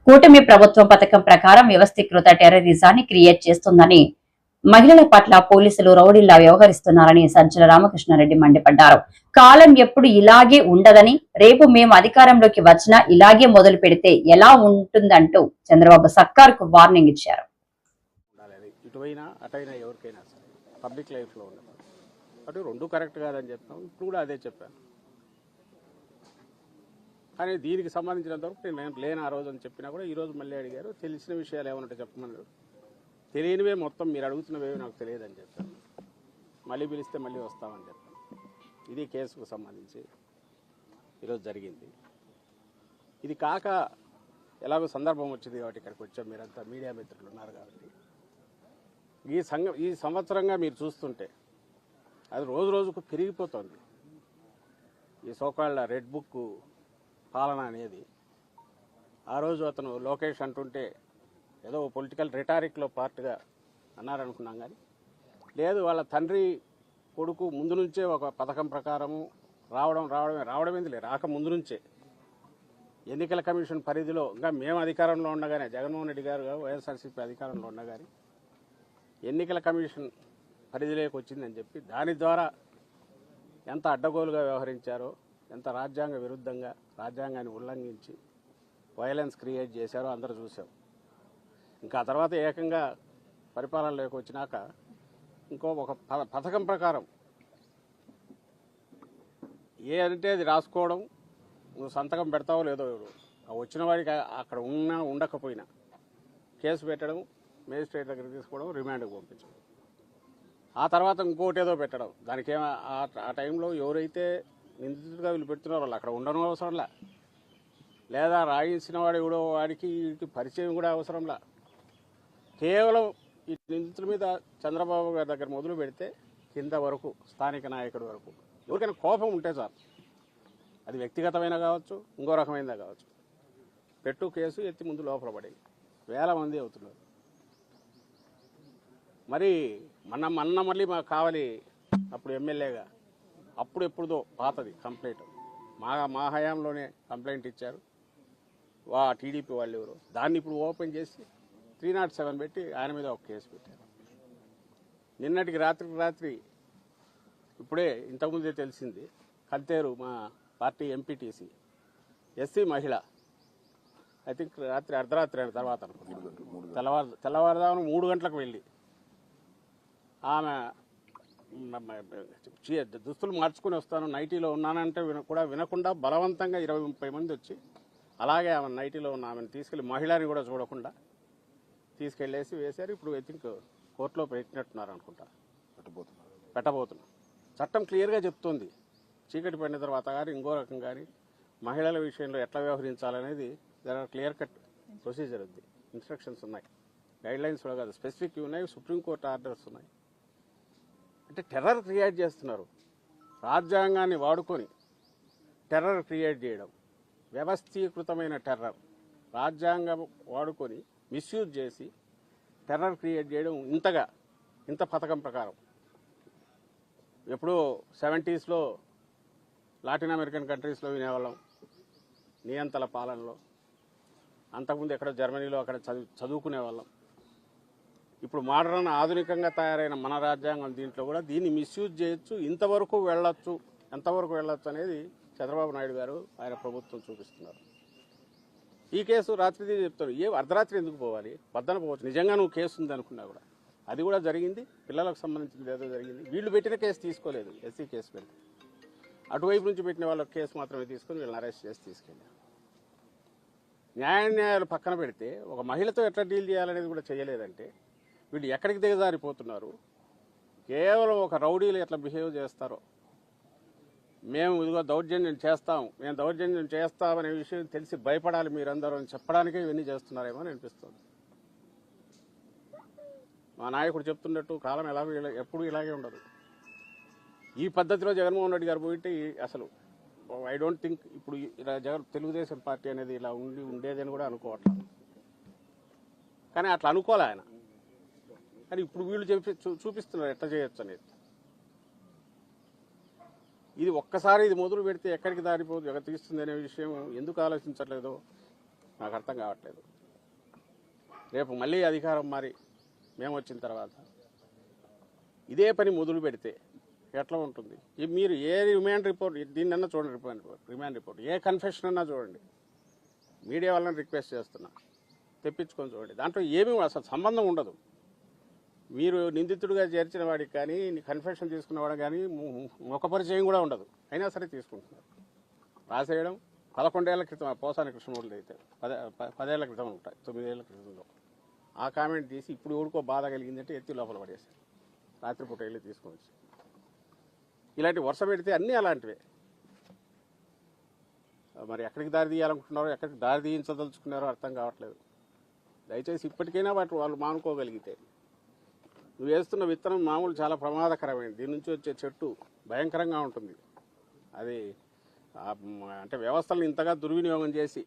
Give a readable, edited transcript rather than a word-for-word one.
కూటమి ప్రభుత్వం పథకం ప్రకారం వ్యవస్థీకృత టెర్రరిజాన్ని క్రియేట్ చేస్తుందని, మహిళల పట్ల పోలీసులు రౌడీల్లా వ్యవహరిస్తున్నారని సజ్జల రామకృష్ణారెడ్డి మండిపడ్డారు. కాలం ఎప్పుడు ఇలాగే ఉండదని, రేపు మేము అధికారంలోకి వచ్చినా ఇలాగే మొదలు పెడితే ఎలా ఉంటుందంటూ చంద్రబాబు సర్కార్కు వార్నింగ్ ఇచ్చారు. పబ్లిక్ లైఫ్లో ఉండదు అటు రెండు కరెక్ట్ కాదని చెప్తాం. ఇప్పుడు కూడా అదే చెప్పాను. కానీ దీనికి సంబంధించినంతవరకు నేను లేని ఆ రోజు అని చెప్పినా కూడా ఈరోజు మళ్ళీ అడిగారు. తెలిసిన విషయాలు ఏమన్నా చెప్పమన్నారు. తెలియనివే మొత్తం మీరు అడుగుతున్నవేవి నాకు తెలియదని చెప్పాను. మళ్ళీ పిలిస్తే మళ్ళీ వస్తామని చెప్పాను. ఇది కేసుకు సంబంధించి ఈరోజు జరిగింది. ఇది కాక ఎలాగో సందర్భం వచ్చింది కాబట్టి ఇక్కడికి వచ్చాం. మీరంతా మీడియా మిత్రులు ఉన్నారు కాబట్టి ఈ సంవత్సరంగా మీరు చూస్తుంటే అది రోజు రోజుకు పెరిగిపోతుంది. ఈ సోకాళ్ళ రెడ్ బుక్ పాలన అనేది ఆ రోజు అతను లోకేష్ అంటుంటే ఏదో పొలిటికల్ రిటారిక్లో పార్ట్గా అన్నారనుకున్నాం. కానీ లేదు, వాళ్ళ తండ్రి కొడుకు ముందు నుంచే ఒక పథకం ప్రకారము రావడమేంది లేదు, రాక ముందు నుంచే ఎన్నికల కమిషన్ పరిధిలో ఇంకా మేము అధికారంలో ఉండగానే, జగన్మోహన్ రెడ్డి గారు వైఎస్ఆర్సీపీ అధికారంలో ఉండగానే ఎన్నికల కమిషన్ పరిధిలోకి వచ్చిందని చెప్పి దాని ద్వారా ఎంత అడ్డగోలుగా వ్యవహరించారో, ఎంత రాజ్యాంగ విరుద్ధంగా రాజ్యాంగాన్ని ఉల్లంఘించి వైలెన్స్ క్రియేట్ చేశారో అందరూ చూసాం. ఇంకా ఆ తర్వాత ఏకంగా పరిపాలనలోకి వచ్చినాక ఇంకో ఒక పథకం ప్రకారం ఏ అంటే అది రాసుకోవడం, నువ్వు సంతకం పెడతావో లేదో, వచ్చిన వాడికి అక్కడ ఉన్నా ఉండకపోయినా కేసు పెట్టడం, మేజిస్ట్రేట్ దగ్గర తీసుకోవడం, రిమాండ్కి పంపించడం, ఆ తర్వాత ఇంకోటి ఏదో పెట్టడం. దానికి ఆ టైంలో ఎవరైతే నిందితుడిగా వీళ్ళు పెడుతున్నారో వాళ్ళు అక్కడ ఉండడం అవసరంలా, లేదా రాయించిన వాడు ఎవడో వాడికి పరిచయం కూడా అవసరంలా. కేవలం ఈ నిందితుల మీద చంద్రబాబు గారి దగ్గర మొదలు పెడితే కింద వరకు స్థానిక నాయకుడి వరకు ఎవరికైనా కోపం ఉంటే చాలు, అది వ్యక్తిగతమైనా కావచ్చు, ఇంకో రకమైనదా కావచ్చు, పెట్టు కేసు ఎత్తి ముందు లోపల పడి వేల మంది అవుతున్నారు. మరి మొన్న మళ్ళీ మాకు కావాలి అప్పుడు ఎమ్మెల్యేగా, అప్పుడు ఎప్పుడుదో పాతది కంప్లైంట్, మా హయాంలోనే కంప్లైంట్ ఇచ్చారు టీడీపీ వాళ్ళు ఎవరు, దాన్ని ఇప్పుడు ఓపెన్ చేసి 307 పెట్టి ఆయన మీద ఒక కేసు పెట్టారు. నిన్నటికి రాత్రి ఇప్పుడే ఇంతకుముందే తెలిసింది, కంతేరు మా పార్టీ ఎంపీటీసీ ఎస్సీ మహిళ, ఐ థింక్ రాత్రి అర్ధరాత్రి అయిన తర్వాత అనుకుంటున్నాను, తెల్లవారుదాము 3 గంటలకు వెళ్ళి ఆమె దుస్తులు మార్చుకుని వస్తాను, నైటీలో ఉన్నానంటే కూడా వినకుండా బలవంతంగా 20-30 మంది వచ్చి అలాగే ఆమె నైటీలో ఉన్న ఆమెను తీసుకెళ్ళి, మహిళని కూడా చూడకుండా తీసుకెళ్ళేసి వేశారు. ఇప్పుడు ఐ థింక్ కోర్టులో పెట్టినట్టున్నారు అనుకుంటా, పెట్టబోతున్నారు. చట్టం క్లియర్గా చెప్తుంది, చీకటి పడిన తర్వాత కానీ ఇంకో రకం కానీ మహిళల విషయంలో ఎట్లా వ్యవహరించాలనేది క్లియర్ కట్ ప్రొసీజర్ ఉంది, ఇన్స్ట్రక్షన్స్ ఉన్నాయి, గైడ్ లైన్స్ కూడా కాదు, స్పెసిఫిక్ ఉన్నాయి, సుప్రీంకోర్టు ఆర్డర్స్ ఉన్నాయి. అంటే టెర్రర్ క్రియేట్ చేస్తున్నారు, రాజ్యాంగాన్ని వాడుకొని టెర్రర్ క్రియేట్ చేయడం, వ్యవస్థీకృతమైన టెర్రర్, రాజ్యాంగం వాడుకొని మిస్యూజ్ చేసి టెర్రర్ క్రియేట్ చేయడం. ఇంత పథకం ప్రకారం ఎప్పుడో 70s లాటిన్ అమెరికన్ కంట్రీస్లో వినేవాళ్ళం నియంతల పాలనలో, అంతకుముందు ఎక్కడో జర్మనీలో అక్కడ చదువుకునే వాళ్ళం. ఇప్పుడు మోడర్న్ ఆధునికంగా తయారైన మన రాజ్యాంగం దీంట్లో కూడా దీన్ని మిస్యూజ్ చేయొచ్చు, ఎంతవరకు వెళ్ళొచ్చు అనేది చంద్రబాబు నాయుడు గారు ఆయన ప్రభుత్వం చూపిస్తున్నారు. ఈ కేసు రాత్రిది చెప్తారు, అర్ధరాత్రి ఎందుకు పోవాలి, పొద్దున పోవచ్చు. నిజంగా నువ్వు కేసు ఉంది అనుకున్నా కూడా అది కూడా జరిగింది, పిల్లలకు సంబంధించింది ఏదో జరిగింది. వీళ్ళు పెట్టిన కేసు తీసుకోలేదు, ఎస్సీ కేసు పెడితే అటువైపు నుంచి పెట్టిన వాళ్ళ కేసు మాత్రమే తీసుకొని వీళ్ళని అరెస్ట్ చేసి తీసుకెళ్ళారు. న్యాయాలు పక్కన పెడితే ఒక మహిళతో ఎట్లా డీల్ చేయాలనేది కూడా చేయలేదంటే వీళ్ళు ఎక్కడికి దిగజారిపోతున్నారు. కేవలం ఒక రౌడీలు ఎట్లా బిహేవ్ చేస్తారో, మేము ఇదిగో దౌర్జన్యం చేస్తామనే విషయం తెలిసి భయపడాలి మీరందరూ అని చెప్పడానికే ఇవన్నీ చేస్తున్నారేమో అని అనిపిస్తుంది. మా నాయకుడు చెప్తున్నట్టు కాలం ఎప్పుడు ఇలాగే ఉండదు. ఈ పద్ధతిలో జగన్మోహన్ రెడ్డి గారు పోయింటే అసలు ఐ డోంట్ థింక్ ఇప్పుడు తెలుగుదేశం పార్టీ అనేది ఇలా ఉండేదని కూడా అనుకోవట్లేదు. కానీ అట్లా అనుకోలే ఆయన, కానీ ఇప్పుడు వీళ్ళు చూపిస్తున్నారు ఎట్లా చేయొచ్చు అనేది. ఇది ఒక్కసారి ఇది మొదలు పెడితే ఎక్కడికి తీస్తుంది అనే విషయం ఎందుకు ఆలోచించట్లేదో నాకు అర్థం కావట్లేదు. రేపు మళ్ళీ అధికారం మారి మేము వచ్చిన తర్వాత ఇదే పని మొదలు పెడితే ఎట్లా ఉంటుంది? మీరు ఏ రిమాండ్ రిపోర్ట్ దీన్నన్నా చూడండి, రిమాండ్ రిపోర్ట్ ఏ కన్ఫెషన్ అన్నా చూడండి. మీడియా వాళ్ళని రిక్వెస్ట్ చేస్తున్నా, తెప్పించుకొని చూడండి. దాంట్లో ఏమీ అసలు సంబంధం ఉండదు. మీరు నిందితుడిగా చేర్చిన వాడికి కానీ కన్ఫెషన్ తీసుకున్న వాడు కానీ ముఖ పరిచయం కూడా ఉండదు, అయినా సరే తీసుకుంటున్నారు. రాసేయడం 11 ఏళ్ల క్రితం పోసాని కృష్ణమూర్తి అయితే 10 ఏళ్ల క్రితం ఉంటాయి, 9 ఏళ్ల క్రితంలో ఆ కామెంట్ తీసి ఇప్పుడు ఎవరికో బాధ కలిగిందంటే ఎత్తి లోపల పడేశారు. రాత్రిపూట వెళ్ళి తీసుకొని వచ్చి ఇలాంటి వరుస పెడితే అన్నీ అలాంటివే. మరి ఎక్కడికి దారి తీయాలనుకుంటున్నారో, ఎక్కడికి దారి తీయించదలుచుకున్నారో అర్థం కావట్లేదు. దయచేసి ఇప్పటికైనా వాళ్ళు మానుకోగలిగితే. నువ్వు వేస్తున్న విత్తనం మామూలు చాలా ప్రమాదకరమైనది. దీని నుంచి వచ్చే చెట్టు భయంకరంగా ఉంటుంది. అది అంటే వ్యవస్థలను ఇంతగా దుర్వినియోగం చేసి